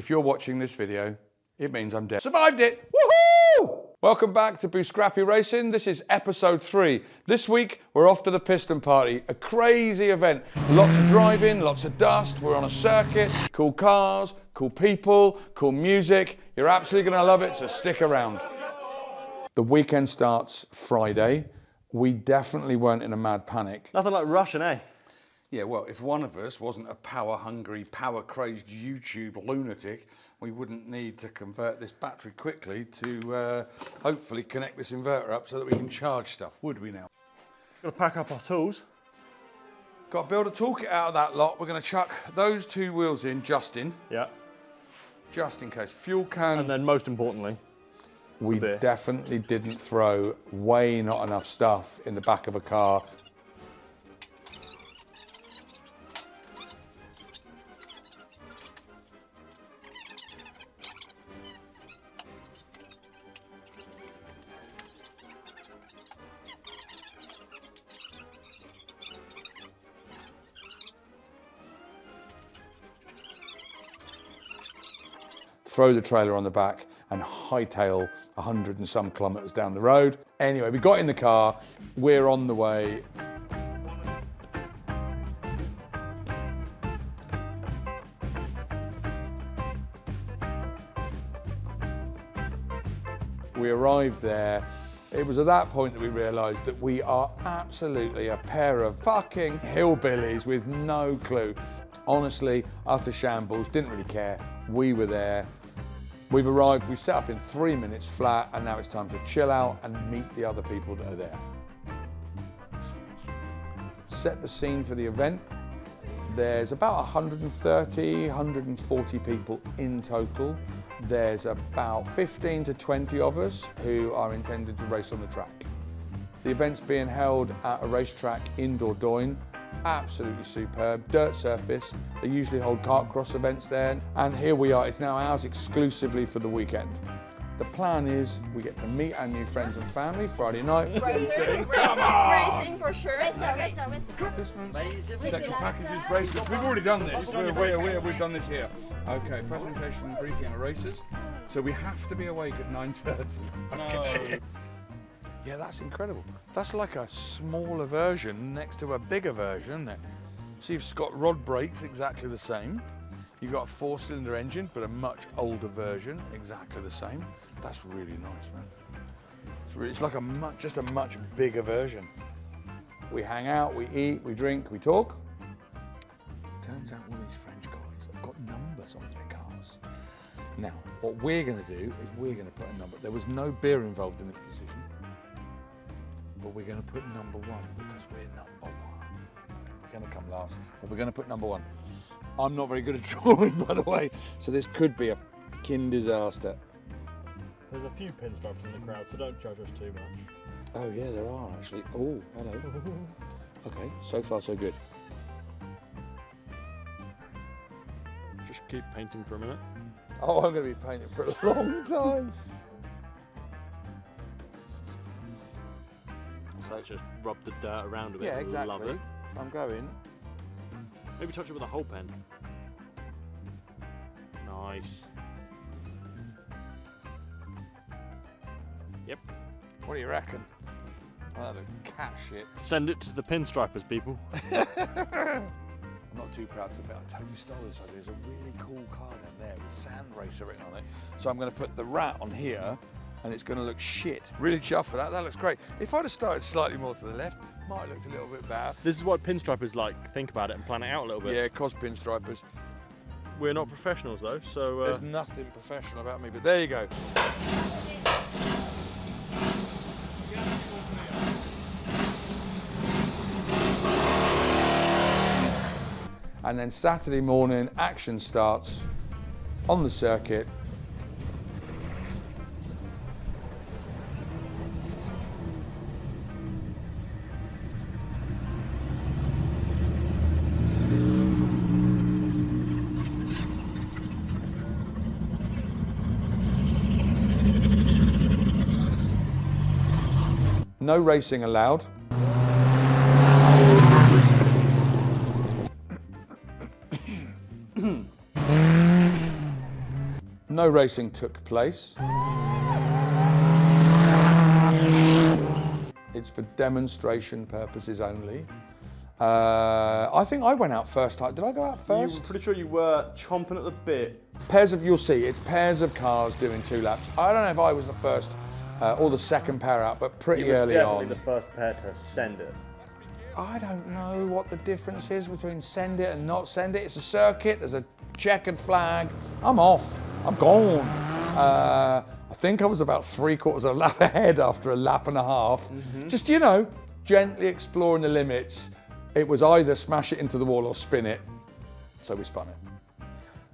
If you're watching this video, it means I'm dead. Survived it! Woohoo! Welcome back to Boo Scrappy Racing. This is episode 3. This week, we're off to the Piston Party, a crazy event. Lots of driving, lots of dust. We're on a circuit, cool cars, cool people, cool music. You're absolutely gonna love it, so stick around. The weekend starts Friday. We definitely weren't in a mad panic. Nothing like rushing, eh? Yeah, well, if one of us wasn't a power-hungry, power-crazed YouTube lunatic, we wouldn't need to convert this battery quickly to hopefully connect this inverter up so that we can charge stuff, would we now? Got to pack up our tools. Got to build a toolkit out of that lot. We're going to chuck those two wheels in, just in case. Fuel can. And then most importantly, we definitely didn't throw way not enough stuff in the back of a car. Throw the trailer on the back and hightail 100 and some kilometers down the road. Anyway, we got in the car, we're on the way. We arrived there. It was at that point that we realized that we are absolutely a pair of fucking hillbillies with no clue. Honestly, utter shambles, didn't really care. We were there. We've arrived, we set up in 3 minutes flat, and now it's time to chill out and meet the other people that are there. Set the scene for the event. There's about 130, 140 people in total. There's about 15 to 20 of us who are intended to race on the track. The event's being held at a racetrack in Dordogne. Absolutely superb, dirt surface. They usually hold kart cross events there. And here we are, it's now ours exclusively for the weekend. The plan is we get to meet our new friends and family Friday night. Racing for sure. Racer. Section packages, bracelets. We've already done this. We've done this here. Okay, presentation, briefing, and races. So we have to be awake at 9:30. Okay. No. Yeah, that's incredible. That's like a smaller version next to a bigger version, isn't it? So you've got rod brakes, exactly the same. You've got a 4-cylinder engine, but a much older version, exactly the same. That's really nice, man. It's like just a much bigger version. We hang out, we eat, we drink, we talk. Turns out all these French guys have got numbers on their cars. Now, what we're gonna do is we're gonna put a number. There was no beer involved in this decision. But we're going to put number 1 because we're number 1. We're going to come last, but we're going to put number 1. I'm not very good at drawing, by the way, so this could be a fucking disaster. There's a few pinstripes in the crowd, so don't judge us too much. Oh yeah, there are actually. Oh, hello. Okay, so far so good. Just keep painting for a minute. Oh, I'm going to be painting for a long time. So just rub the dirt around a bit. Yeah, exactly. Love it. So I'm going. Maybe touch it with a whole pen. Nice. Yep. What do you reckon? Oh, the cat shit. Send it to the pinstripers, people. I'm not too proud to admit I totally stole this idea. There's a really cool car down there with Sand Racer written on it. So I'm going to put the rat on here. And it's going to look shit. Really chuffed for that. That looks great. If I'd have started slightly more to the left, might have looked a little bit better. This is what pinstripers like. Think about it and plan it out a little bit. Yeah, cos pinstripers. We're not professionals though, so... There's nothing professional about me, but there you go. And then Saturday morning, action starts on the circuit. No racing allowed. No racing took place. It's for demonstration purposes only. I think I went out first. Did I go out first? I'm pretty sure you were chomping at the bit. You'll see, it's pairs of cars doing 2 laps. I don't know if I was the first or the second pair out, but pretty early on. Definitely the first pair to send it. I don't know what the difference is between send it and not send it. It's a circuit, there's a checkered flag. I'm off, I'm gone. I think I was about 3/4 of a lap ahead after a lap and a half. Just, you know, gently exploring the limits. It was either smash it into the wall or spin it. So we spun it.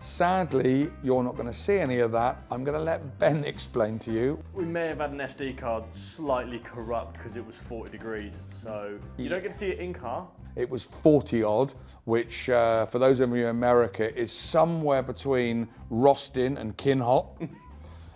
Sadly, you're not going to see any of that. I'm going to let Ben explain to you. We may have had an SD card slightly corrupt because it was 40 degrees, so you don't get to see it in car. It was 40 odd, which for those of you in America is somewhere between Rostin and Kinhot.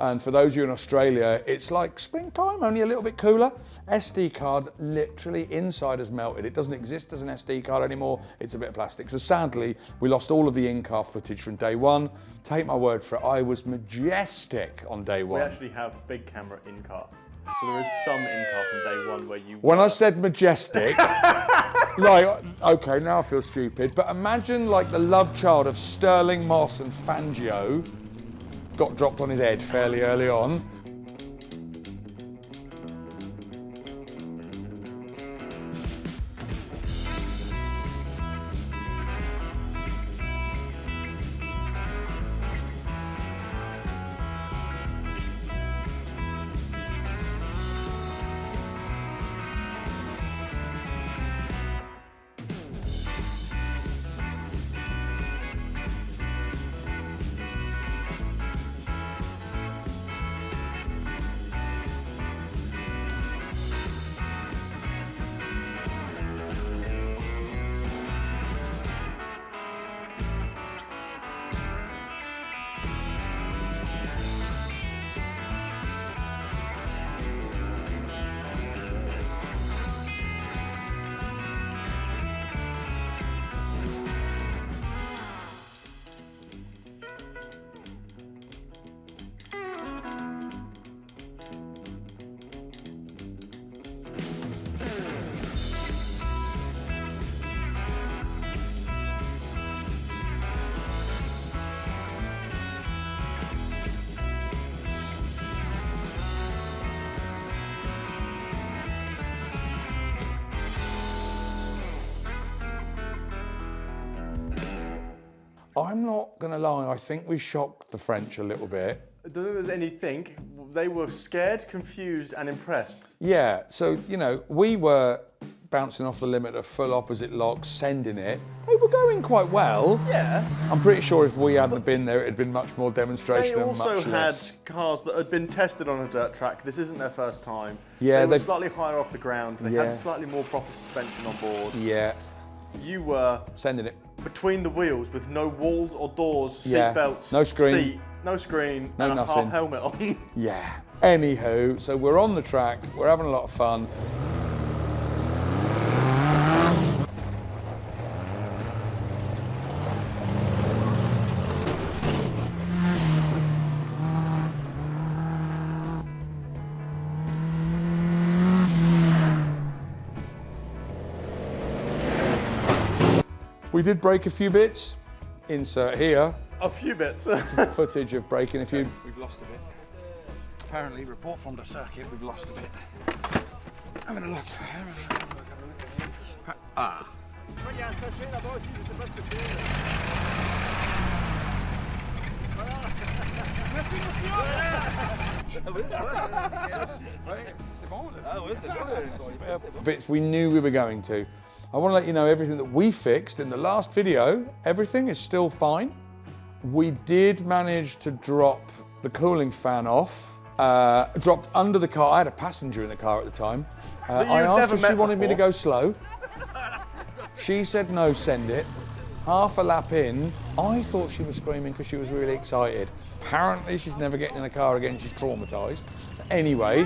And for those of you in Australia, it's like springtime, only a little bit cooler. SD card, literally inside has melted. It doesn't exist as an SD card anymore. It's a bit of plastic. So sadly, we lost all of the in-car footage from day one. Take my word for it, I was majestic on day one. We actually have big camera in car. So there is some in car from day one where you... When I said majestic, like, okay, now I feel stupid, but imagine like the love child of Sterling Moss and Fangio got dropped on his head fairly early on. I'm not gonna lie, I think we shocked the French a little bit. I don't think there's anything. They were scared, confused, and impressed. Yeah, so, you know, we were bouncing off the limit of full opposite locks, sending it. They were going quite well. Yeah. I'm pretty sure if we hadn't been there, it'd been much more demonstration They and also much had less. cars that had been tested on a dirt track. This isn't their first time. Yeah, they were they- slightly higher off the ground. They Yeah. had slightly more proper suspension on board. Yeah, You were sending it. between the wheels with no walls or doors, seat Yeah. belts, No screen. seat, no screen, No and nothing. a half helmet on. Yeah. Anywho, so we're on the track, we're having a lot of fun. We did break a few bits. Insert here. A few bits. Footage of breaking a few. We've lost a bit. Apparently, report from the circuit, we've lost a bit. Having a look. Ah. Bits we knew we were going to. I want to let you know everything that we fixed in the last video. Everything is still fine. We did manage to drop the cooling fan off. Dropped under the car. I had a passenger in the car at the time. I you'd asked never if she met wanted me to before. go slow. She said no, send it. Half a lap in, I thought she was screaming because she was really excited. Apparently she's never getting in a car again, she's traumatised. Anyway,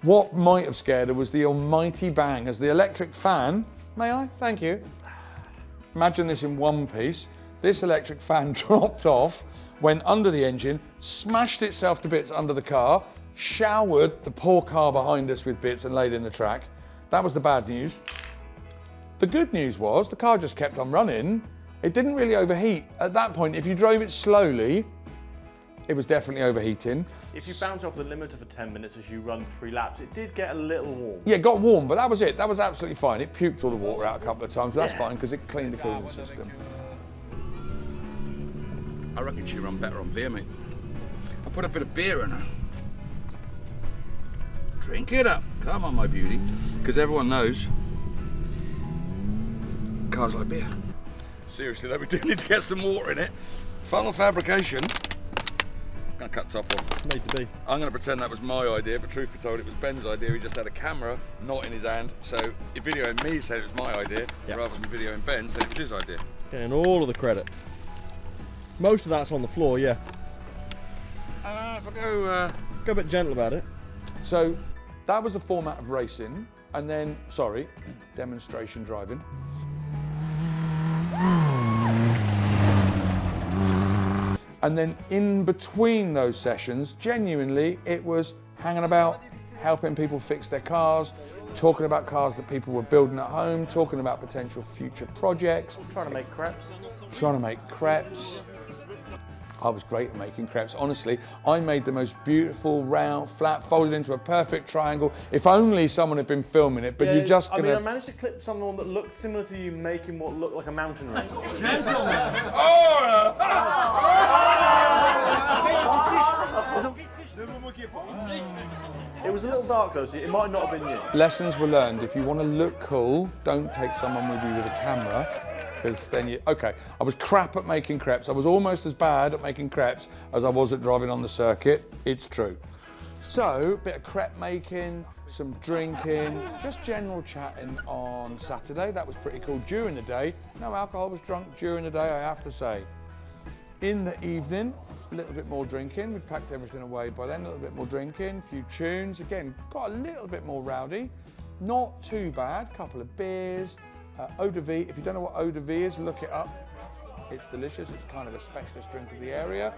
what might have scared her was the almighty bang as the electric fan, may I? Thank you. Imagine this in one piece. This electric fan dropped off. went under the engine, smashed itself to bits under the car, showered the poor car behind us with bits and laid in the track. That was the bad news. The good news was the car just kept on running. It didn't really overheat. At that point, if you drove it slowly, it was definitely overheating. If you bounce off the limiter for 10 minutes as you run 3 laps, it did get a little warm. Yeah, it got warm, but that was it. That was absolutely fine. It puked all the water out a couple of times, but that's fine because it cleaned the cooling system. I reckon she'd run better on beer, mate. I put a bit of beer in her. Drink it up. Come on, my beauty. Because everyone knows cars like beer. Seriously, though, we do need to get some water in it. Funnel fabrication. I'm going to cut top off. Made to be. I'm going to pretend that was my idea, but truth be told, it was Ben's idea. He just had a camera, not in his hand. So if videoing me said it was my idea, rather than videoing Ben said it was his idea. Getting all of the credit. Most of that's on the floor, yeah. If I go... Go a bit gentle about it. So that was the format of racing, and then, sorry, demonstration driving. And then in between those sessions, genuinely, it was hanging about, helping people fix their cars, talking about cars that people were building at home, talking about potential future projects. Trying to make crepes. Trying to make crepes. I was great at making crepes, honestly. I made the most beautiful, round, flat, folded into a perfect triangle. If only someone had been filming it, but you're just gonna... I managed to clip someone that looked similar to you making what looked like a mountain range. It was a little dark though, so it might not have been you. Lessons were learned. If you want to look cool, don't take someone with you with a camera. Because then you, okay, I was crap at making crepes. I was almost as bad at making crepes as I was at driving on the circuit. It's true. So, a bit of crepe making, some drinking, just general chatting on Saturday. That was pretty cool. During the day, no alcohol was drunk during the day, I have to say. In the evening, a little bit more drinking. We packed everything away by then, a little bit more drinking, a few tunes. Again, got a little bit more rowdy. Not too bad, couple of beers. Eau de vie, if you don't know what eau de vie is, look it up. It's delicious, it's kind of a specialist drink of the area.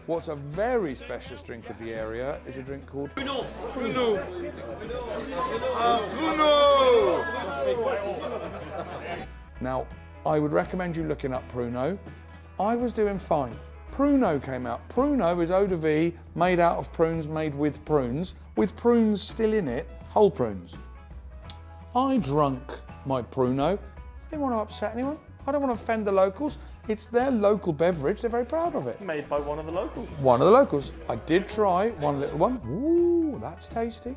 What's a very specialist drink of the area is a drink called Pruno. Pruno. Now, I would recommend you looking up Pruno. I was doing fine. Pruno came out. Pruno is eau de vie made out of prunes, made with prunes still in it, whole prunes. I drunk my Pruno. I didn't want to upset anyone. I don't want to offend the locals. It's their local beverage. They're very proud of it. Made by one of the locals. One of the locals. I did try one little one. Ooh, that's tasty.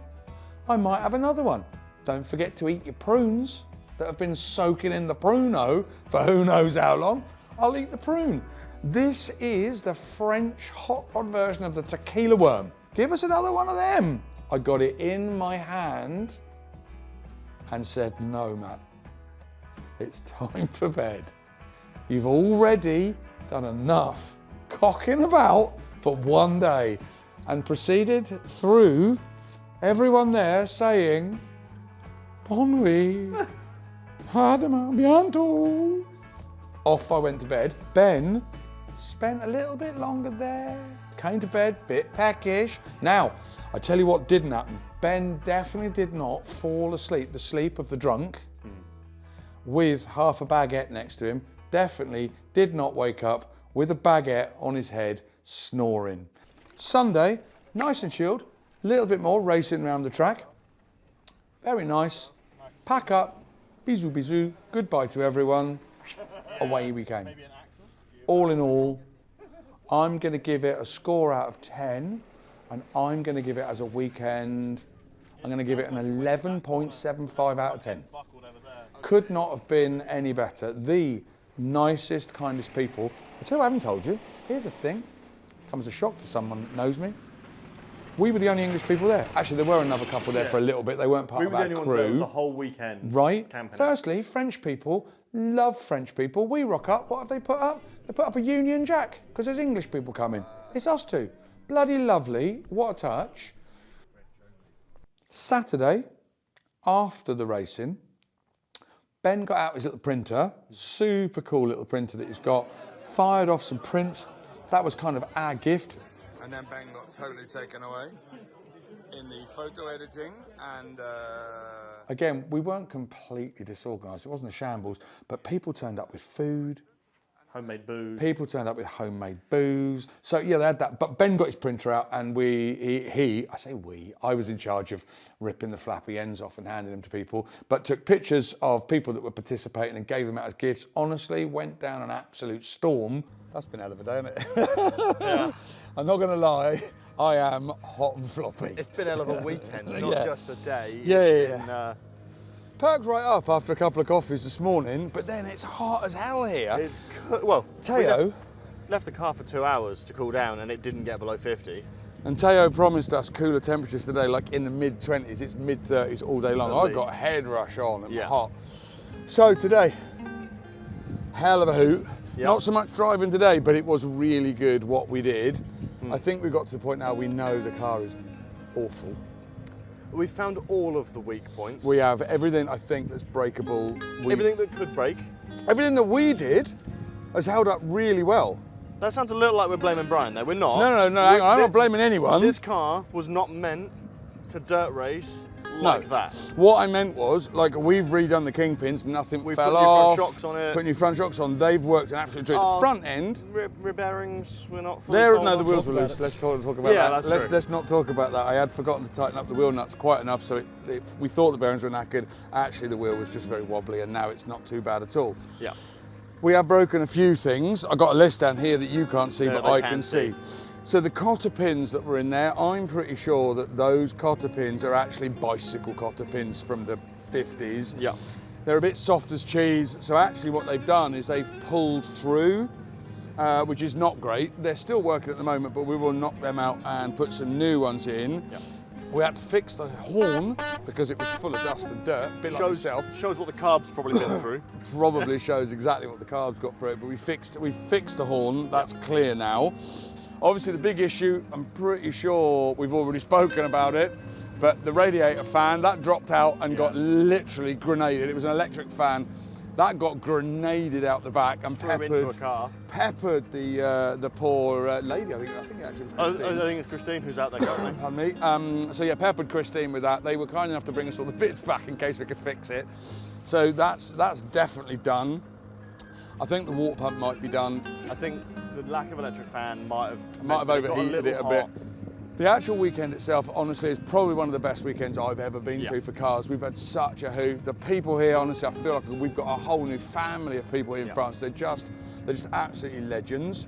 I might have another one. Don't forget to eat your prunes that have been soaking in the Pruno for who knows how long. I'll eat the prune. This is the French hot rod version of the tequila worm. Give us another one of them. I got it in my hand and said, no, Matt, it's time for bed. You've already done enough cocking about for one day, and proceeded through everyone there saying, bon nuit, adama bientôt. Off I went to bed. Ben spent a little bit longer there. Came to bed, bit peckish. Now, I tell you what didn't happen. Ben definitely did not fall asleep, the sleep of the drunk, with half a baguette next to him. Definitely did not wake up with a baguette on his head, snoring. Sunday, nice and chilled, a little bit more racing around the track. Very nice. Pack up, bisous bisous, goodbye to everyone. Away we came. All in all, I'm going to give it a score out of 10, and I'm going to give it as a weekend, I'm going to give it an 11.75 out of 10. Could not have been any better. The nicest, kindest people. I tell you what I haven't told you. Here's the thing. Comes as a shock to someone that knows me. We were the only English people there. Actually, there were another couple there for a little bit. They weren't part of our crew. We were the only ones there the whole weekend. Right. Camping. Firstly, French people love French people. We rock up. What have they put up? They put up a Union Jack because there's English people coming. It's us two. Bloody lovely. What a touch. Saturday, after the racing, Ben got out his little printer. Super cool little printer that he's got. Fired off some prints. that was kind of our gift. And then Ben got totally taken away in the photo editing, and again, we weren't completely disorganised. It wasn't a shambles, but people turned up with food. Homemade booze. People turned up with homemade booze. So yeah, they had that. But Ben got his printer out, and I was in charge of ripping the flappy ends off and handing them to people, but took pictures of people that were participating and gave them out as gifts. Honestly, went down an absolute storm. That's been a hell of a day, isn't it? Yeah. I'm not going to lie, I am hot and floppy. It's been a hell of a weekend, not just a day. Yeah. Perked right up after a couple of coffees this morning, but then it's hot as hell here. It's well, Teo left the car for 2 hours to cool down, and it didn't get below 50. And Teo promised us cooler temperatures today, like in the mid-20s. It's mid-30s all day long. At I least. got a head rush on. I'm Yeah. hot. So today, hell of a hoot. Yep. Not so much driving today, but it was really good what we did. I think we've got to the point now we know the car is awful. We found all of the weak points. We have everything, I think, that's breakable. Everything that could break. Everything that we did has held up really well. That sounds a little like we're blaming Brian there. We're not. No, hang on, I'm not blaming anyone. This car was not meant to dirt race like that. What I meant was, like, we've redone the kingpins, nothing We fell put new off. front shocks on it. Put new front shocks on. They've worked an absolute treat. The front end, Rear bearings were not fully there, sold no, the on. wheels were loose. Let's talk about Yeah, that. that's true. Let's not talk about that. I had forgotten to tighten up the wheel nuts quite enough, so we thought the bearings were knackered. Actually, the wheel was just very wobbly, and now it's not too bad at all. Yeah. We have broken a few things. I've got a list down here that you can't see, Yeah, but they I can can see. see. So the cotter pins that were in there, I'm pretty sure that those cotter pins are actually bicycle cotter pins from the 50s. Yeah. They're a bit soft as cheese. So actually what they've done is they've pulled through, which is not great. They're still working at the moment, but we will knock them out and put some new ones in. Yeah. We had to fix the horn because it was full of dust and dirt, a bit like myself. Shows what the carb's probably been through. Probably shows exactly what the carb's got through it, but we fixed the horn. That's clear now. Obviously the big issue, I'm pretty sure we've already spoken about it, but the radiator fan, that dropped out and got literally grenaded. It was an electric fan. That got grenaded out the back and Threw into a car. peppered the poor lady. I think it actually was Christine. I think it's Christine who's out there currently. Pardon me. So yeah, peppered Christine with that. They were kind enough to bring us all the bits back in case we could fix it. So that's definitely done. I think the water pump might be done. I think the lack of electric fan might have overheated it a bit. The actual weekend itself, honestly, is probably one of the best weekends I've ever been to for cars. We've had such a hoot. The people here, honestly, I feel like we've got a whole new family of people here in France. They're just absolutely legends.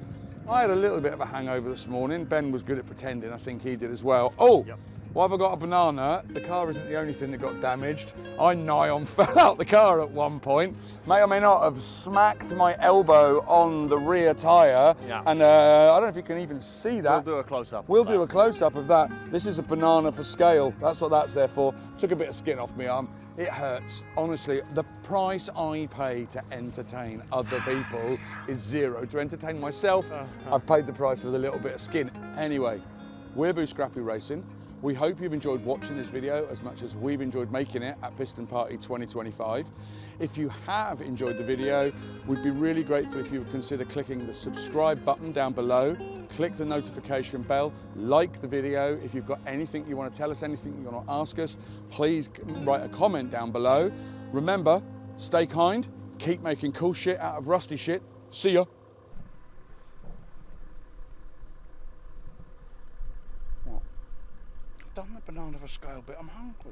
I had a little bit of a hangover this morning. Ben was good at pretending. I think he did as well. Oh, why have I got a banana? The car isn't the only thing that got damaged. I nigh on fell out the car at one point. May or may not have smacked my elbow on the rear tyre. Yeah. And I don't know if you can even see that. We'll do a close-up. We'll do a close-up of that. This is a banana for scale. That's what that's there for. Took a bit of skin off my arm. It hurts. Honestly, the price I pay to entertain other people is zero. To entertain myself, I've paid the price with a little bit of skin. Anyway, we're Boo Scrappy Racing. We hope you've enjoyed watching this video as much as we've enjoyed making it at Piston Party 2025. If you have enjoyed the video, we'd be really grateful if you would consider clicking the subscribe button down below, click the notification bell, like the video. If you've got anything you want to tell us, anything you want to ask us, please write a comment down below. Remember, stay kind, keep making cool shit out of rusty shit. See ya. Done the banana for scale bit, I'm hungry.